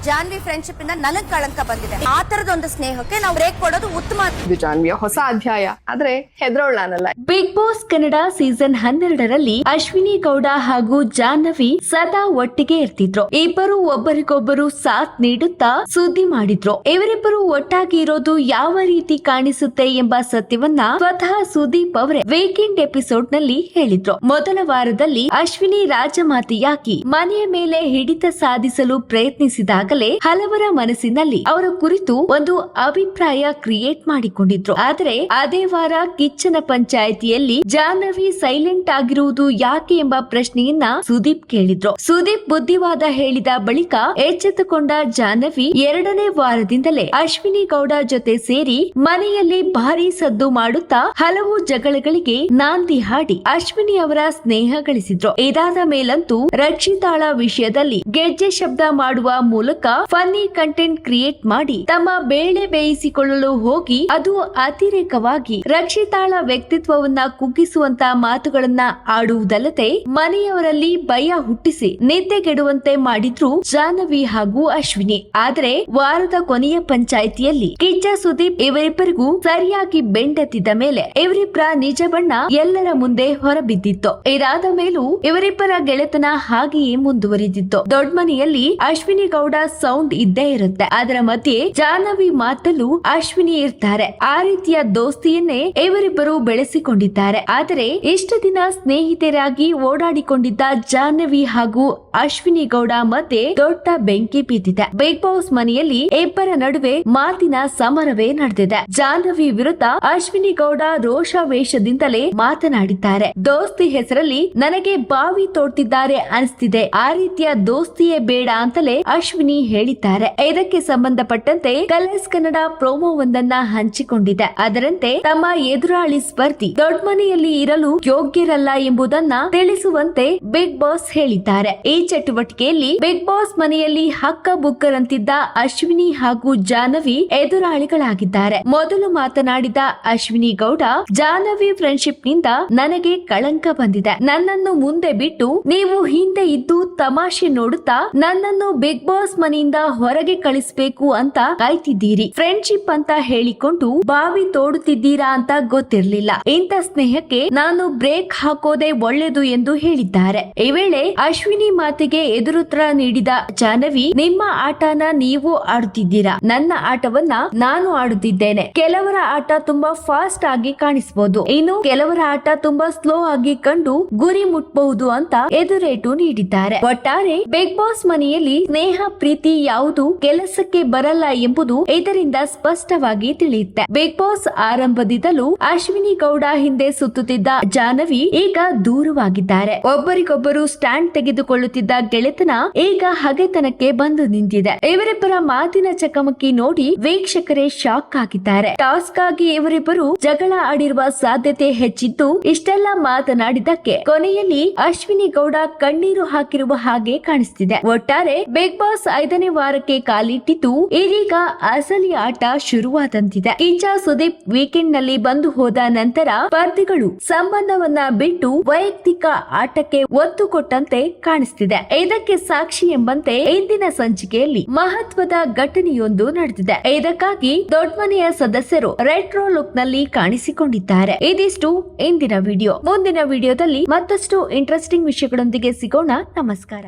Janhvi friendship ಇಂದ ನನಗ್ ಕಳಂಕ ಬಂದಿದೆ. ಆ ತರದೊಂದು ಸ್ನೇಹಕ್ಕೆ ನಾವು ಬ್ರೇಕ್ ಕೊಡೋದು ಉತ್ತಮ. ಇದು ಜಾನ್ವಿಯ ಹೊಸ ಅಧ್ಯಾಯ, ಆದ್ರೆ ಹೆದರೋಳ್ ನಾನಲ್ಲ. ಬಿಗ್ ಬಾಸ್ ಕನ್ನಡ ಸೀಸನ್ 12ರಲ್ಲಿ ಅಶ್ವಿನಿ ಗೌಡ ಹಾಗೂ ಜಾಹ್ನವಿ ಸದಾ ಒಟ್ಟಿಗೆ ಇರ್ತಿದ್ರು. ಇಬ್ಬರು ಒಬ್ಬರಿಗೊಬ್ಬರು ಸಾಥ್ ನೀಡುತ್ತಾ ಸುದ್ದಿ ಮಾಡಿದ್ರು. ಇವರಿಬ್ಬರು ಒಟ್ಟಾಗಿ ಇರೋದು ಯಾವ ರೀತಿ ಕಾಣಿಸುತ್ತೆ ಎಂಬ ಸತ್ಯವನ್ನ ಸ್ವತಃ ಸುದೀಪ್ ಅವರೇ ವೀಕೆಂಡ್ ಎಪಿಸೋಡ್ ನಲ್ಲಿ ಹೇಳಿದ್ರು. ಮೊದಲ ವಾರದಲ್ಲಿ ಅಶ್ವಿನಿ ರಾಜಮಾತೆಯಾಗಿ ಮನೆಯ ಮೇಲೆ ಹಿಡಿತ ಸಾಧಿಸಲು ಪ್ರಯತ್ನಿಸಿದಾಗಲೇ ಹಲವರ ಮನಸ್ಸಿನಲ್ಲಿ ಅವರ ಕುರಿತು ಒಂದು ಅಭಿಪ್ರಾಯ ಕ್ರಿಯೇಟ್ ಮಾಡಿಕೊಂಡಿದ್ರು. ಆದರೆ ಅದೇ ವಾರ ಕಿಚ್ಚನ ಪಂಚಾಯಿತಿಯಲ್ಲಿ ಜಾಹ್ನವಿ ಸೈಲೆಂಟ್ ಆಗಿರುವುದು ಯಾಕೆ ಎಂಬ ಪ್ರಶ್ನೆಯನ್ನ ಸುದೀಪ್ ಕೇಳಿದ್ರು. ಸುದೀಪ್ ಬುದ್ಧಿವಾದ ಹೇಳಿದ ಬಳಿಕ ಎಚ್ಚೆತ್ತುಕೊಂಡ ಜಾಹ್ನವಿ ಎರಡನೇ ವಾರದಿಂದಲೇ ಅಶ್ವಿನಿ ಗೌಡ ಜೊತೆ ಸೇರಿ ಮನೆಯಲ್ಲಿ ಭಾರಿ ಸದ್ದು ಮಾಡುತ್ತಾ ಹಲವು ಜಗಳಗಳಿಗೆ ನಾಂದಿ ಹಾಡಿ ಅಶ್ವಿನಿ ಅವರ ಸ್ನೇಹ ಗಳಿಸಿದ್ರು. ಇದಾದ ಮೇಲಂತೂ ರಕ್ಷಿತಾಳ ವಿಷಯದಲ್ಲಿ ಗೆಜ್ಜೆ ಶಬ್ದ ಮಾಡುವ ಮೂಲಕ ಫನ್ನಿ ಕಂಟೆಂಟ್ ಕ್ರಿಯೇಟ್ ಮಾಡಿ ತಮ್ಮ ಬೇಳೆ ಬೇಯಿಸಿಕೊಳ್ಳಲು ಹೋಗಿ ಅದು ಅತಿರೇಕವಾಗಿ ರಕ್ಷಿತಾಳ ವ್ಯಕ್ತಿತ್ವವನ್ನ ಕುಗ್ಗಿಸುವಂತ ಮಾತುಗಳನ್ನ ಆಡುವುದಲ್ಲದೆ ಮನೆಯವರಲ್ಲಿ ಭಯ ಹುಟ್ಟಿಸಿ ನಿದ್ದೆಗೆಡುವಂತೆ ಮಾಡಿದ್ರು ಜಾಹ್ನವಿ ಹಾಗೂ ಅಶ್ವಿನಿ. ಆದ್ರೆ ವಾರದ ಕೊನೆಯ ಪಂಚಾಯಿತಿಯಲ್ಲಿ ಕಿಚ್ಚ ಸುದೀಪ್ ಇವರಿಬ್ಬರಿಗೂ ಸರಿಯಾಗಿ ಬೆಂಡೆತ್ತಿದ್ದ ಮೇಲೆ ಇವರಿಬ್ಬರ ನಿಜ ಬಣ್ಣ ಎಲ್ಲರ ಮುಂದೆ ಹೊರಬಿದ್ದಿತ್ತು. ಇದಾದ ಮೇಲೂ ಇವರಿಬ್ಬರ ಗೆಳೆತನ ಹಾಗೆಯೇ ಮುಂದುವರಿದಿತ್ತು. ದೊಡ್ಡ ಮನೆಯಲ್ಲಿ ಅಶ್ವಿನಿ ಗೌಡ ಸೌಂಡ್ ಇದ್ದೇ ಇರುತ್ತೆ. ಅದರ ಮಧ್ಯೆ ಜಾಹ್ನವಿ ಮಾತಲ್ಲೂ ಅಶ್ವಿನಿ ಇರ್ತಾರೆ. ಆ ರೀತಿಯ ದೋಸ್ತಿಯನ್ನೇ ಇವರಿಬ್ಬರು ಬೆಳೆಸಿಕೊಂಡಿದ್ದಾರೆ. ಆದರೆ ಇಷ್ಟು ದಿನ ಸ್ನೇಹಿತರಾಗಿ ಓಡಾಡಿಕೊಂಡಿದ್ದ ಜಾಹ್ನವಿ ಹಾಗೂ ಅಶ್ವಿನಿ ಗೌಡ ಮಧ್ಯೆ ದೊಡ್ಡ ಬೆಂಕಿ ಬಿದ್ದಿದೆ. ಬಿಗ್ ಬಾಸ್ ಮನೆಯಲ್ಲಿ ಇಬ್ಬರ ನಡುವೆ ಮಾತಿನ ಸಮರವೇ ನಡೆದಿದೆ. ಜಾಹ್ನವಿ ವಿರುದ್ಧ ಅಶ್ವಿನಿ ಗೌಡ ರೋಷಾವೇಶದಿಂದಲೇ ಮಾತನಾಡಿದ್ದಾರೆ. ದೋಸ್ತಿ ಹೆಸರಲ್ಲಿ ನನಗೆ ಬಾವಿ ತೋಡ್ತಿದ್ದಾರೆ ಅನಿಸ್ತಿದೆ. ಆ ರೀತಿಯ ದೋಸ್ತಿಯೇ ಬೇಡ ಅಂತಲೇ ಅಶ್ವಿನಿ ಹೇಳಿದ್ದಾರೆ. ಇದಕ್ಕೆ ಸಂಬಂಧಪಟ್ಟಂತೆ ಕಲರ್ಸ್ ಕನ್ನಡ ಪ್ರೋಮೋ ಒಂದನ್ನ ಹಂಚಿಕೊಂಡಿದೆ. ಅದರಂತೆ ತಮ್ಮ ಎದುರಾಳಿ ಸ್ಪರ್ಧಿ ದೊಡ್ಡ ಮನೆಯಲ್ಲಿ ಇರಲು ಯೋಗ್ಯರಲ್ಲ ಎಂಬುದನ್ನ ತಿಳಿಸುವಂತೆ ಬಿಗ್ ಬಾಸ್ ಹೇಳಿದ್ದಾರೆ. ಈ ಚಟುವಟಿಕೆಯಲ್ಲಿ ಬಿಗ್ ಬಾಸ್ ಮನೆಯಲ್ಲಿ ಹಕ್ಕ ಬುಕ್ಕರಂತಿದ್ದ ಅಶ್ವಿನಿ ಹಾಗೂ ಜಾಹ್ನವಿ ಎದುರಾಳಿಗಳಾಗಿದ್ದಾರೆ. ಮೊದಲು ಮಾತನಾಡಿದ ಅಶ್ವಿನಿ ಗೌಡ, ಜಾಹ್ನವಿ ಫ್ರೆಂಡ್ಶಿಪ್ ನಿಂದ ನನಗೆ ಕಳಂಕ ಬಂದಿದೆ. ನನ್ನನ್ನು ಮುಂದೆ ಬಿಟ್ಟು ನೀವು ಹಿಂದೆ ಇದ್ದು ತಮಾಷೆ ನೋಡುತ್ತಾ ನನ್ನನ್ನು ಬಿಗ್ ಬಾಸ್ ಮನೆಯಿಂದ ಹೊರಗೆ ಕಳಿಸಬೇಕು ಅಂತ ಕಾಯ್ತಿದ್ದೀರಿ. ಫ್ರೆಂಡ್ಶಿಪ್ ಅಂತ ಹೇಳಿಕೊಂಡು ಬಾವಿ ತೋಡುತ್ತಿದ್ದೀರಾ ಅಂತ ಗೊತ್ತಿರಲಿಲ್ಲ. ಇಂಥ ಸ್ನೇಹಕ್ಕೆ ನಾನು ಬ್ರೇಕ್ ಹಾಕೋದೇ ಒಳ್ಳೆಯದು ಎಂದು ಹೇಳಿದ್ದಾರೆ. ಈ ವೇಳೆ ಅಶ್ವಿನಿ ಮಾತಿಗೆ ಎದುರುತ್ತರ ನೀಡಿದ ಜಾಹ್ನವಿ, ನಿಮ್ಮ ಆಟನ ನೀವು ಆಡುತ್ತಿದ್ದೀರಾ, ನನ್ನ ಆಟವನ್ನ ನಾನು ಆಡುತ್ತಿದ್ದೇನೆ. ಕೆಲವರ ಆಟ ತುಂಬಾ ಫಾಸ್ಟ್ ಆಗಿ ಕಾಣಿಸಬಹುದು, ಇನ್ನು ಕೆಲವರ ಆಟ ತುಂಬಾ ಸ್ಲೋ ಆಗಿ ಕಂಡು ಗುರಿ ಮುಟ್ಟಬಹುದು ಅಂತ ಎದುರೇಟು ನೀಡಿದ್ದಾರೆ. ಒಟ್ಟಾರೆ ಬಿಗ್ ಬಾಸ್ ಮನೆಯಲ್ಲಿ ಸ್ನೇಹ ಪ್ರೀತಿ ಯಾವುದು ಕೆಲಸಕ್ಕೆ ಬರಲ್ಲ ಎಂಬುದು ಇದರಿಂದ ಸ್ಪಷ್ಟವಾಗಿ ತಿಳಿಯುತ್ತೆ. ಬಿಗ್ ಬಾಸ್ ಆರಂಭದಿಂದಲೂ ಅಶ್ವಿನಿ ಗೌಡ ಹಿಂದೆ ಸುತ್ತುತ್ತಿದ್ದ ಜಾಹ್ನವಿ ಈಗ ದೂರವಾಗಿದ್ದಾರೆ. ಒಬ್ಬರಿಗೊಬ್ಬರು ಸ್ಟ್ಯಾಂಡ್ ತೆಗೆದುಕೊಳ್ಳುತ್ತಿದ್ದ ಗೆಳೆತನ ಈಗ ಹಗೆತನಕ್ಕೆ ಬಂದು ನಿಂತಿದೆ. ಇವರಿಬ್ಬರ ಮಾತಿನ ಚಕಮಕಿ ನೋಡಿ ವೀಕ್ಷಕರೇ ಶಾಕ್ ಆಗಿದ್ದಾರೆ. ಟಾಸ್ಕ್ ಆಗಿ ಇವರಿಬ್ಬರು ಜಗಳ ಆಡಿರುವ ಸಾಧ್ಯತೆ ಹೆಚ್ಚಿದ್ದು, ಇಷ್ಟೆಲ್ಲ ಮಾತನಾಡಿದ್ದಕ್ಕೆ ಕೊನೆಯಲ್ಲಿ ಅಶ್ವಿನಿ ಗೌಡ ಕಣ್ಣೀರು ಹಾಕಿರುವ ಹಾಗೆ ಕಾಣಿಸ್ತಿದೆ. ಒಟ್ಟಾರೆ ಬಿಗ್ ಬಾಸ್ 5ನೇ ವಾರಕ್ಕೆ ಕಾಲಿಟ್ಟಿದ್ದು ಇದೀಗ ಅಸಲಿ ಆಟ ಶುರುವಾದಂತಿದೆ. ಕಿಚ್ಚ ಸುದೀಪ್ ವೀಕೆಂಡ್ ನಲ್ಲಿ ಬಂದು ಹೋದ ನಂತರ ಸ್ಪರ್ಧಿಗಳು ಸಂಬಂಧವನ್ನ ಬಿಟ್ಟು ವೈಯಕ್ತಿಕ ಆಟಕ್ಕೆ ಒತ್ತು ಕೊಟ್ಟಂತೆ ಕಾಣಿಸ್ತಿದೆ. ಇದಕ್ಕೆ ಸಾಕ್ಷಿ ಎಂಬಂತೆ ಇಂದಿನ ಸಂಚಿಕೆಯಲ್ಲಿ ಮಹತ್ವದ ಘಟನೆಯೊಂದು ನಡೆದಿದೆ. ಇದಕ್ಕಾಗಿ ದೊಡ್ಡ ಮನೆಯ ಸದಸ್ಯರು ರೆಟ್ರೋ ಲುಕ್ ನಲ್ಲಿ ಕಾಣಿಸಿಕೊಂಡಿದ್ದಾರೆ. ಇದಿಷ್ಟು ಇಂದಿನ ವಿಡಿಯೋ. ಮುಂದಿನ ವಿಡಿಯೋದಲ್ಲಿ ಮತ್ತಷ್ಟು ಇಂಟ್ರೆಸ್ಟಿಂಗ್ ವಿಷಯಗಳೊಂದಿಗೆ ಸಿಗೋಣ. ನಮಸ್ಕಾರ.